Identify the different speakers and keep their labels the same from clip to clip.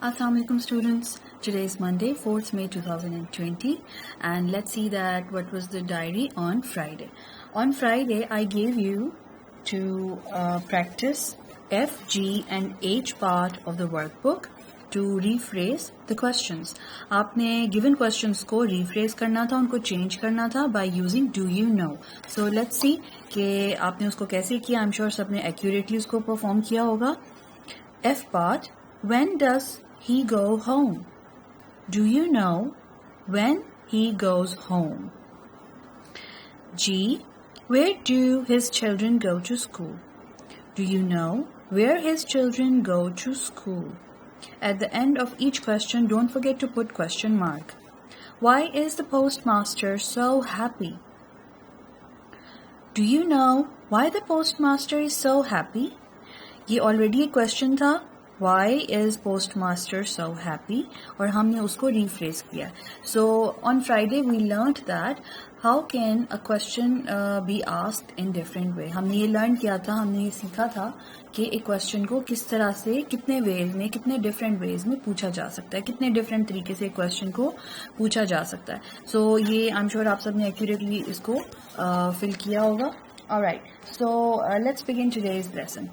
Speaker 1: Assalamu alaikum students. Today is Monday, 4th May 2020 and let's see that what was the diary on Friday. On Friday I gave you to practice F, G and H part of the workbook to rephrase the questions. आपने given questions को rephrase करना था, उनको change करना था by using do you know. So let's see कि आपने उसको कैसे किया. I'm sure सबने accurately उसको perform किया होगा. F part, when does he go home? Do you know when he goes home? G, where do his children go to school? Do you know where his children go to school? At the end of each question, don't forget to put question mark. Why is the postmaster so happy? Do you know why the postmaster is so happy? ये already एक question था. Why is postmaster so happy? और हमने उसको rephrase किया. So on Friday we learned that how can a question be asked in different way. हमने ये learn किया था, हमने ये सीखा था कि एक question को किस तरह से, कितने ways में, कितने different ways में पूछा जा सकता है, कितने different तरीके से एक question को पूछा जा सकता है. So ये I'm sure आप सबने accurately इसको fill किया होगा. Alright, so let's begin today's lesson.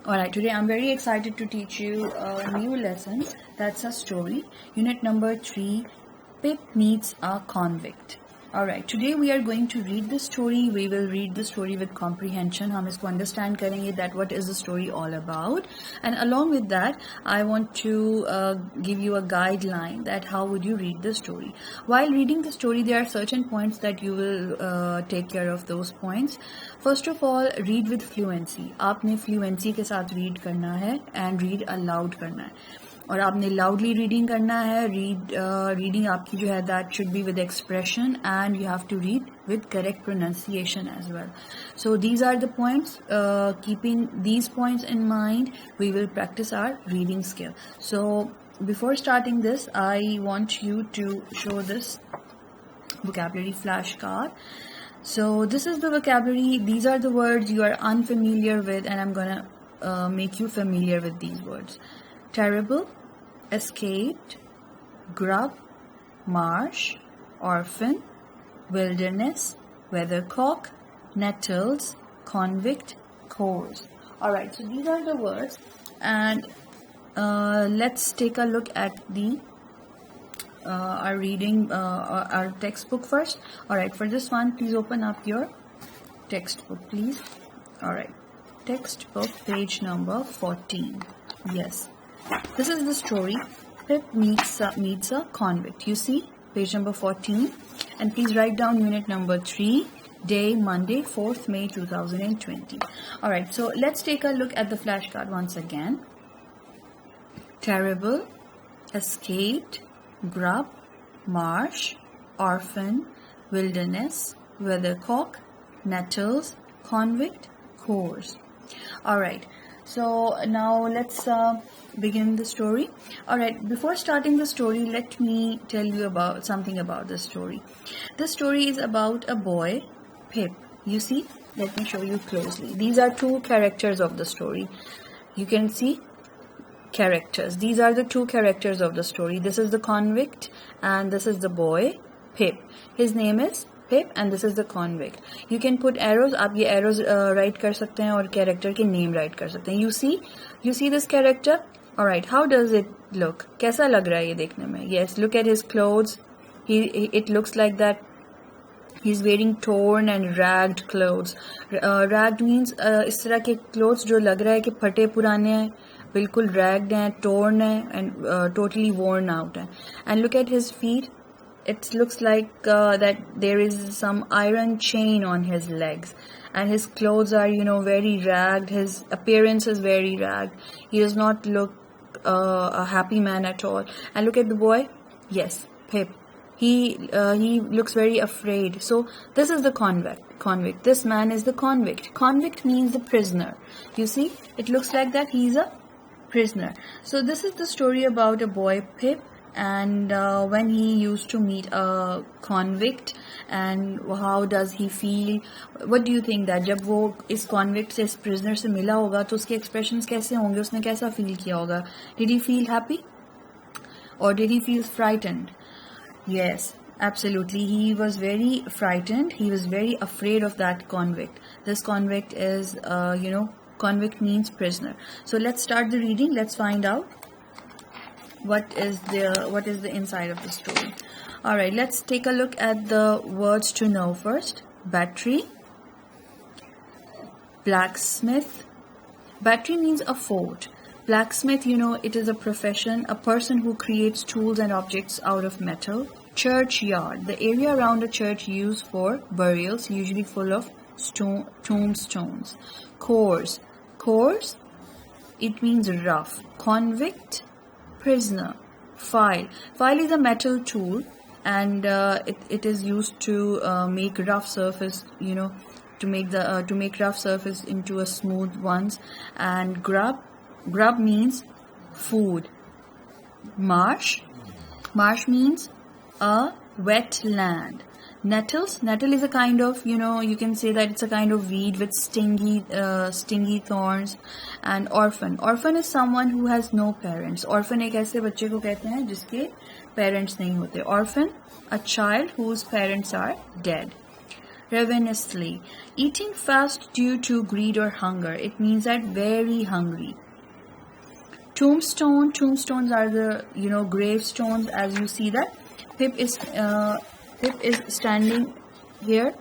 Speaker 1: Alright, today I'm very excited to teach you a new lesson. That's a story. Unit number 3, Pip meets a convict. Alright, today we are going to read the story. We will read the story with comprehension. हम इसको understand करेंगे that what is the story all about. And along with that, I want to give you a guideline that how would you read the story. While reading the story, there are certain points that you will take care of those points. First of all, read with fluency. आपने fluency के साथ read करना है and read aloud करना है. और आपने loudly reading करना है. Reading आपकी जो है that should be with expression and you have to read with correct pronunciation as well. So these are the points. Keeping these points in mind, we will practice our reading skill. So before starting this, I want you to show this vocabulary flashcard. So this is the vocabulary. These are the words you are unfamiliar with and I'm gonna make you familiar with these words. Terrible, escaped, grub, marsh, orphan, wilderness, weathercock, nettles, convict, course. Alright, so these are the words and let's take a look at the our reading our textbook first. Alright, for this one, please open up your textbook, please. Alright, textbook page number 14. Yes, this is the story. Pip meets a convict. You see page number 14 and please write down unit number 3, day Monday 4th May 2020. Alright, so let's take a look at the flashcard once again. Terrible, escaped, grub, marsh, orphan, wilderness, weathercock, nettles, convict, course. Alright, so now let's begin the story. Alright, before starting the story, let me tell you about something about the story. The story is about a boy, Pip. You see, let me show you closely. These are two characters of the story. You can see characters. These are the two characters of the story. This is the convict and this is the boy, Pip. His name is Pip and this is the convict. You can put arrows. आप ये arrows write कर सकते हैं और character के name write कर सकते हैं. You see this character? Alright, how does it look? कैसा लग रहा है ये देखने में? Yes, look at his clothes. It looks like that he's wearing torn and ragged clothes. Ragged means इस तरह के clothes जो लग रहा है कि फटे पुराने हैं, बिल्कुल ragged हैं, torn हैं and totally worn out हैं. And look at his feet. It looks like that there is some iron chain on his legs and his clothes are, very ragged. His appearance is very ragged. He does not look a happy man at all. And look at the boy. Yes, Pip. He looks very afraid. So this is the convict. This man is the convict. Convict means the prisoner. You see, it looks like that he's a prisoner. So this is the story about a boy, Pip, and when he used to meet a convict, and how does he feel? What do you think that जब वो इस convict से, इस prisoner से मिला होगा तो उसके expressions कैसे होंगे, उसने कैसा feel किया होगा? Did he feel happy or did he feel frightened? Yes, absolutely. He was very frightened. He was very afraid of that convict. This convict is, convict means prisoner. So let's start the reading. Let's find out what is the inside of the story. All right, let's take a look at the words to know first. Battery, blacksmith. Battery means a fort. Blacksmith, it is a profession, a person who creates tools and objects out of metal. Churchyard, the area around a church used for burials, usually full of tombstones. Coarse, it means rough. Convict, prisoner. File is a metal tool, and it is used to make rough surface, to make rough surface into a smooth ones. And grub means food. Marsh means a wet land. Nettle is a kind of, you can say that it's a kind of weed with stingy thorns. And orphan is someone who has no parents. Orphan एक ऐसे बच्चे को कहते हैं जिसके parents नहीं होते. Orphan, a child whose parents are dead. Ravenously, eating fast due to greed or hunger. It means that very hungry. Tombstones are the gravestones, as you see that. Pip is standing here.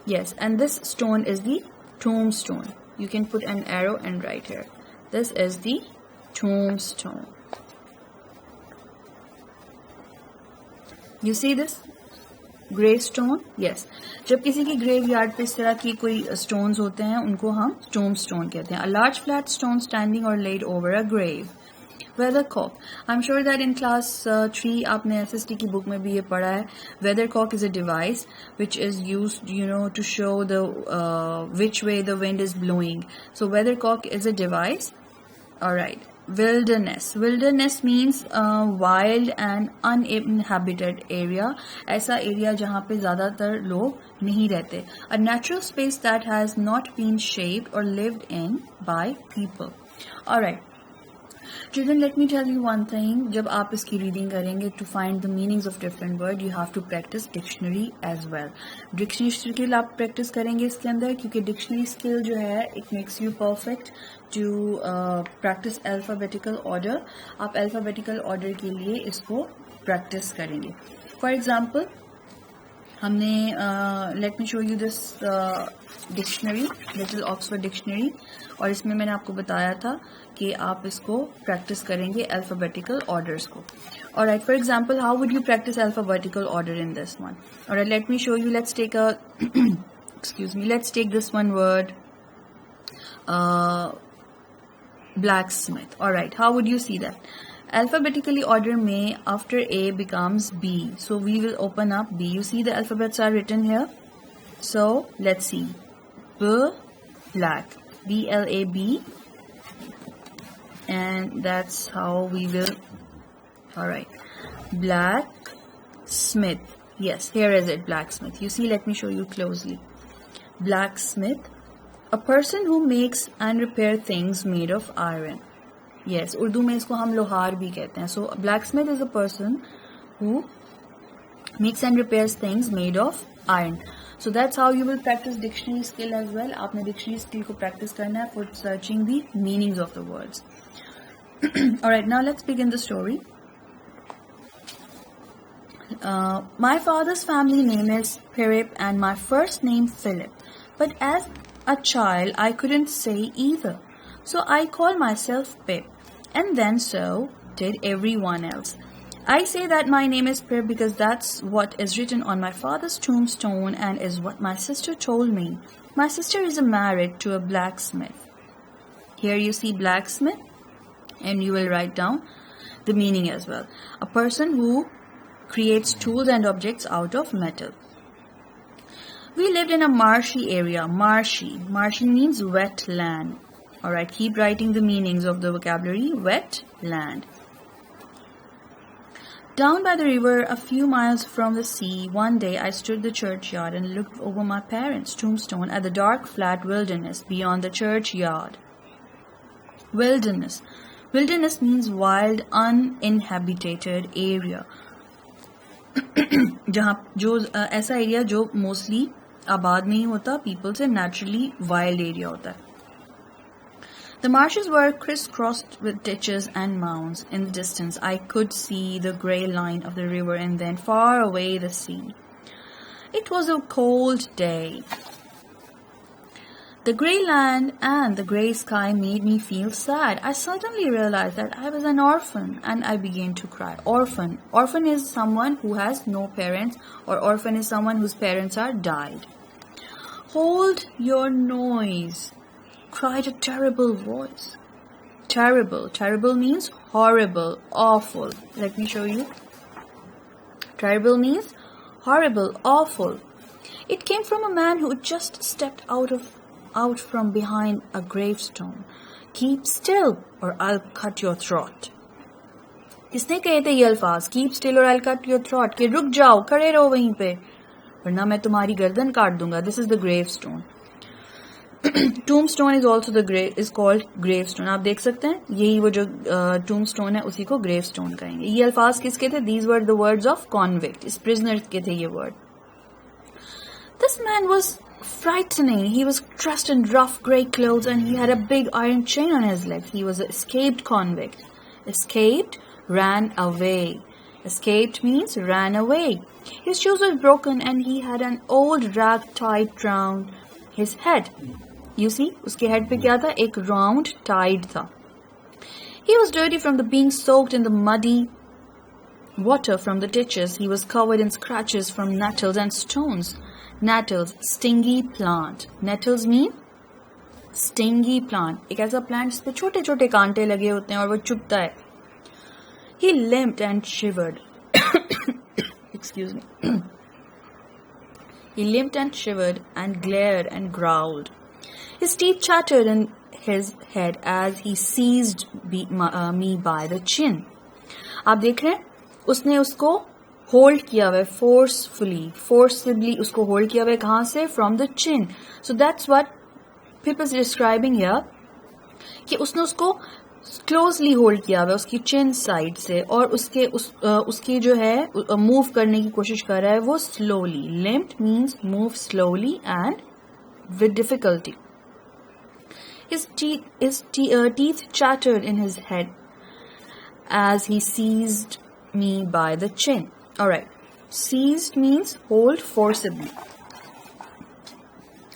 Speaker 1: Yes, and this stone is the tombstone. You can put an arrow and write here. This is the tombstone. You see this? Gravestone? Yes. जब किसी की graveyard पे इस तरह की कोई stones होते हैं, उनको हम tombstone कहते हैं. A large flat stone standing or laid over a grave. Weathercock. I'm sure that in class 3 आपने SST की book में भी ये पढ़ा है. Weathercock is a device which is used, to show the which way the wind is blowing. So weathercock is a device. All right. Wilderness means wild and uninhabited area. ऐसा area जहाँ पे ज़्यादातर लोग नहीं रहते. A natural space that has not been shaped or lived in by people. All right. Children, let me tell you one thing. जब आप इसकी reading करेंगे, to find the meanings of different word, you have to practice dictionary as well. Dictionary skill आप practice करेंगे इसके अंदर, क्योंकि dictionary skill जो है, it makes you perfect to practice alphabetical order. आप alphabetical order के लिए इसको practice करेंगे. For example, हमने let me show you this dictionary, Little Oxford Dictionary, और इसमें मैंने आपको बताया था कि आप इसको practice करेंगे alphabetical orders को. Alright, for example, how would you practice alphabetical order in this one? Alright, let me show you. Let's take a let's take this one word, blacksmith. Alright, how would you see that? Alphabetically order may after A becomes B. So we will open up B. You see the alphabets are written here. So let's see. B, black. B-L-A-B. And that's how we will. Alright. Blacksmith. Yes, here is it, blacksmith. You see, let me show you closely. Blacksmith. A person who makes and repair things made of iron. Yes, Urdu में इसको हम लोहार भी कहते हैं. So blacksmith is a person who makes and repairs things made of iron. So that's how you will practice dictionary skill as well. आपने dictionary skill को practice करना है for searching the meanings of the words. Alright, now let's begin the story. My father's family name is Pirip and my first name Philip. But as a child, I couldn't say either. So I call myself Pip. And then so did everyone else. I say that my name is Pip because that's what is written on my father's tombstone and is what my sister told me. My sister is married to a blacksmith. Here you see blacksmith and you will write down the meaning as well. A person who creates tools and objects out of metal. We lived in a marshy area. Marshy means wet land. Alright, keep writing the meanings of the vocabulary. Wet land. Down by the river, a few miles from the sea, one day I stood the churchyard and looked over my parents' tombstone at the dark, flat wilderness beyond the churchyard. Wilderness. Wilderness means wild, uninhabited area. जहाँ जो ऐसा area जो mostly आबाद नहीं होता, people से naturally wild area होता है. The marshes were crisscrossed with ditches and mounds. In the distance, I could see the grey line of the river and then far away the sea. It was a cold day. The grey land and the grey sky made me feel sad. I suddenly realized that I was an orphan and I began to cry. Orphan. Orphan is someone who has no parents, or orphan is someone whose parents are died. Hold your noise, cried a terrible voice. Terrible. Terrible means horrible, awful. Let me show you. Terrible means horrible, awful. It came from a man who had just stepped out from behind a gravestone. Keep still or I'll cut your throat. किसने कहे थे ये अल्फाज? Keep still or I'll cut your throat. कि रुक जाओ, खड़े रहो वहीं पे, वरना मैं तुम्हारी गर्दन काट दूंगा. This is the gravestone. Tombstone is also is called gravestone. आप देख सकते हैं, यही वो जो tombstone है उसी को gravestone कहेंगे. ये अल्फाज किसके थे? These were the words of convict. इस prisoner के थे ये word. This man was frightening. He was dressed in rough grey clothes and he had a big iron chain on his leg. He was an escaped convict. Escaped, ran away. Escaped means ran away. His shoes were broken and he had an old rag tied round his head. You see, उसके head पे क्या था? एक round tied था. He was dirty from the being soaked in the muddy water from the ditches. He was covered in scratches from nettles and stones. Nettles, stingy plant. Nettles mean stingy plant. एक ऐसा plant जिसपे छोटे छोटे कांटे लगे होते हैं और वो चुभता है. He limped and shivered. Excuse me. He limped and shivered and glared and growled. His teeth chattered in his head as he seized me by the chin. आप देख रहे हैं, उसने उसको होल्ड किया हुआ है, forcibly उसको होल्ड किया हुआ है. कहाँ से? From the chin. So that's what Pip is describing here, कि उसने उसको क्लोजली होल्ड किया हुआ है उसकी चिन साइड से, और उसके जो है मूव करने की कोशिश कर रहा है वो slowly. Limped means move slowly and with difficulty. His teeth chattered in his head as he seized me by the chin. Alright, seized means hold forcibly.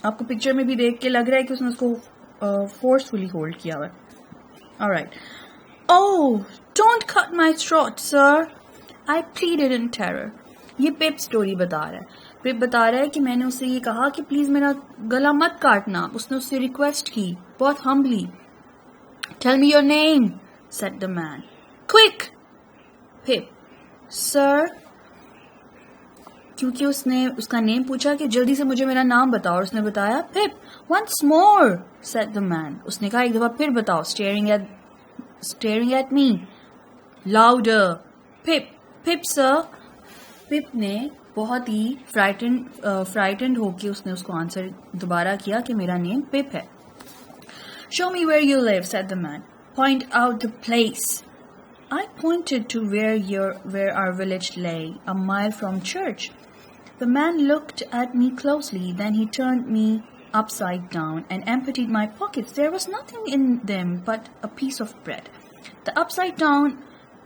Speaker 1: आपको पिक्चर में भी देख के लग रहा है कि उसने उसको फोर्सफुली होल्ड किया हुआ है. Alright. Oh, don't cut my throat, sir. I pleaded in terror. ये पिप स्टोरी बता रहा है. पिप बता रहा है कि मैंने उससे ये कहा कि प्लीज मेरा गला मत काटना. उसने उससे रिक्वेस्ट की बहुत humbly. Tell me your name, said the man. Quick! Pip. Sir? क्योंकि उसने उसका नेम पूछा कि जल्दी से मुझे मेरा नाम बताओ, और उसने बताया पिप. Once more, said the man. उसने कहा एक दफा फिर बताओ. Staring at me. Louder. Pip. Pip, sir. पिप ने बहुत ही फ्राइटेंड होके उसने उसको आंसर दोबारा किया कि मेरा नेम पिप है. Show me where you live, said the man. Point out the place. I pointed to where our village lay, a mile from church. The man looked at me closely, then he turned me upside down and emptied my pockets. There was nothing in them but a piece of bread. The upside down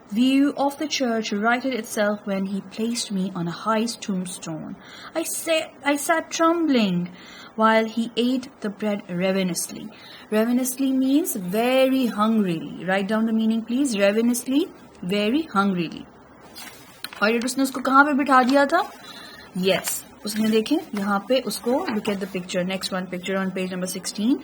Speaker 1: view of the church righted itself when he placed me on a high tombstone. I sat trembling while he ate the bread ravenously. Ravenously means very hungrily. Write down the meaning, please. Ravenously, very hungrily. और ये उसने उसको कहाँ पे बिठा दिया था? Yes, उसने देखें यहाँ पे उसको. Look at the picture. Next one picture on page number 16.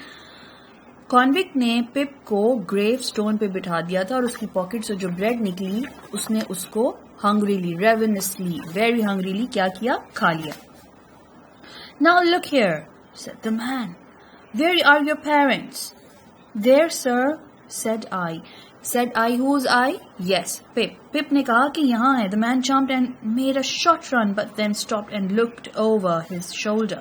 Speaker 1: Convict ने पिप को ग्रेव स्टोन पे बिठा दिया था और उसकी पॉकेट से जो ब्रेड निकली उसने उसको हंग्रीली, रेवेनसली, वेरी हंग्रीली क्या किया? खा लिया. Now look here, said the man. Where are your parents? There, sir, said I. Said I, whose I? Yes, Pip. Pip ने कहा कि यहाँ है. The man jumped and made a short run, but then stopped and looked over his shoulder.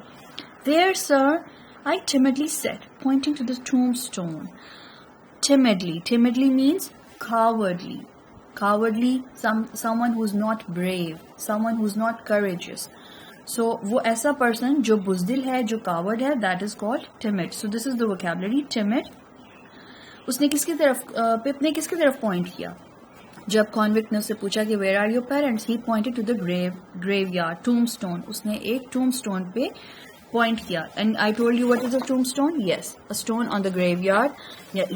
Speaker 1: There, sir, I timidly said, pointing to the tombstone. Timidly. Timidly means cowardly. Cowardly, someone who's not brave, someone who's not courageous. So, वो ऐसा person जो बुज़दिल है, जो coward है, that is called timid. So, this is the vocabulary, timid. उसने किसकी तरफ पिप ने किसकी तरफ पॉइंट किया? जब कॉन्विक्ट ने उससे पूछा कि where are your parents, he pointed to the graveyard, tombstone. उसने एक टूम्बस्टोन पे पॉइंट किया. And I told you what is a tombstone. Yes, a stone on the graveyard.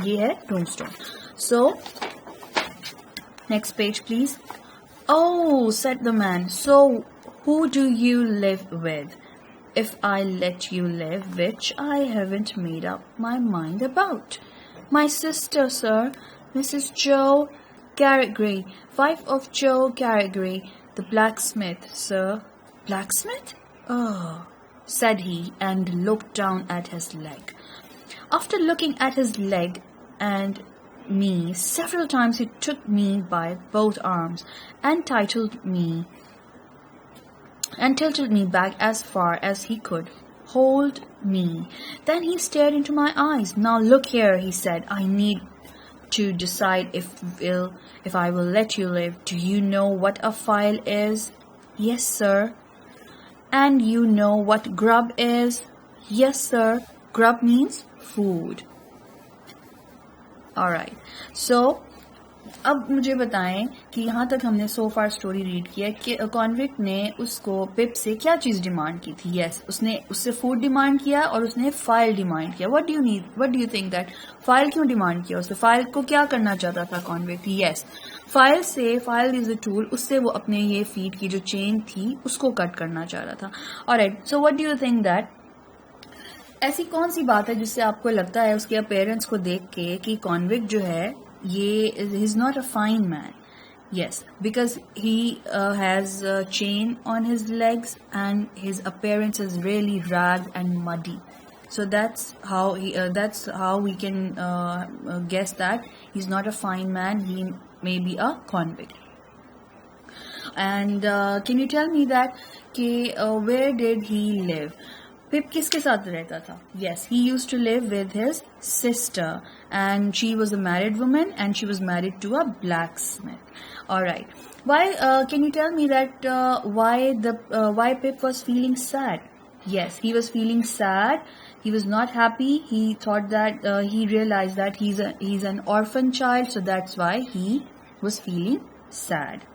Speaker 1: ये है tombstone. So next page please. Oh, said the man, so who do you live with? If I let you live, which I haven't made up my mind about. My sister, sir, Mrs. Joe Carragher, wife of Joe Carragher, the blacksmith, sir. Blacksmith? Oh, said he, and looked down at his leg. After looking at his leg and me several times, he took me by both arms and tilted me back as far as he could hold me. Then he stared into my eyes. Now look here, he said, I need to decide if I will let you live. Do you know what a file is? Yes, sir. And you know what grub is? Yes, sir. Grub means food. Alright. So, अब मुझे बताएं कि यहाँ तक हमने सो फार story read किया कि convict ने उसको पिप से क्या चीज डिमांड की थी. यस, उसने उससे फूड डिमांड किया और उसने फाइल डिमांड किया. What do you think that? File क्यों डिमांड किया? उससे फाइल को क्या करना चाहता था convict? Yes, file is a tool. उससे वो अपने ये फीड की जो चेन थी उसको कट करना चाह रहा था. Alright, so what do you think that? ऐसी कौन सी बात है जिससे आपको लगता है उसके अपीयरेंस को देख के कि कॉन्विक्ट जो है he is not a fine man? Yes, because he has a chain on his legs and his appearance is really ragged and muddy. So that's how we can guess that he's not a fine man. He may be a convict. And can you tell me that where did he live? पिप किसके साथ रहता था? Yes, he used to live with his sister, and she was a married woman, and she was married to a blacksmith. All right. Why? Can you tell me that why Pip was feeling sad? Yes, he was feeling sad. He was not happy. He thought that he realized that he's an orphan child, so that's why he was feeling sad.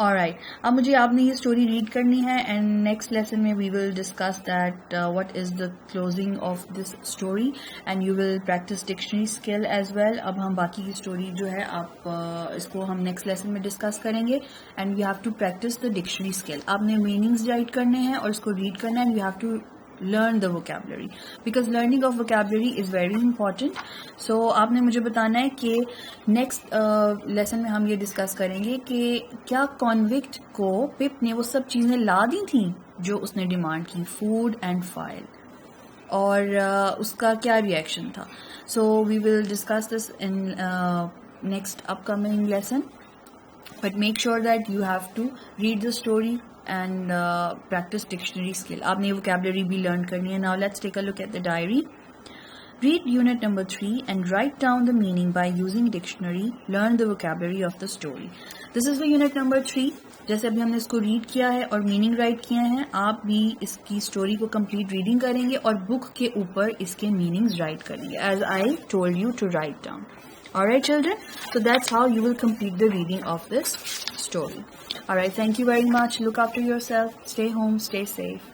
Speaker 1: Alright, अब मुझे आपने ये story read करनी है and next lesson में we will discuss that what is the closing of this story and you will practice dictionary skill as well. अब हम बाकी की स्टोरी जो है आप इसको हम नेक्स्ट लेसन में डिस्कस करेंगे and you have to practice the dictionary skill. आपने मीनिंग्स राइट करने हैं और इसको रीड करना है and you have to learn the vocabulary because learning of vocabulary is very important. So आपने मुझे बताना है कि next lesson में हम ये discuss करेंगे कि क्या convict को पिप ने वो सब चीज़ें ला दी थी जो उसने डिमांड की, food and file, और उसका क्या reaction था. So we will discuss this in next upcoming lesson, but make sure that you have to read the story and practice dictionary skill. आपने vocabulary भी learn करनी है. Now let's take a look at the diary. Read unit number 3 and write down the meaning by using dictionary. Learn the vocabulary of the story. This is the unit number 3. जैसे अभी हमने इसको read किया है और meaning right किए हैं, आप भी इसकी स्टोरी को कंप्लीट रीडिंग करेंगे और बुक के ऊपर इसके मीनिंग्स राइट करेंगे as I told you to write down. Alright children, so that's how you will complete the reading of this story. Alright, thank you very much. Look after yourself. Stay home, stay safe.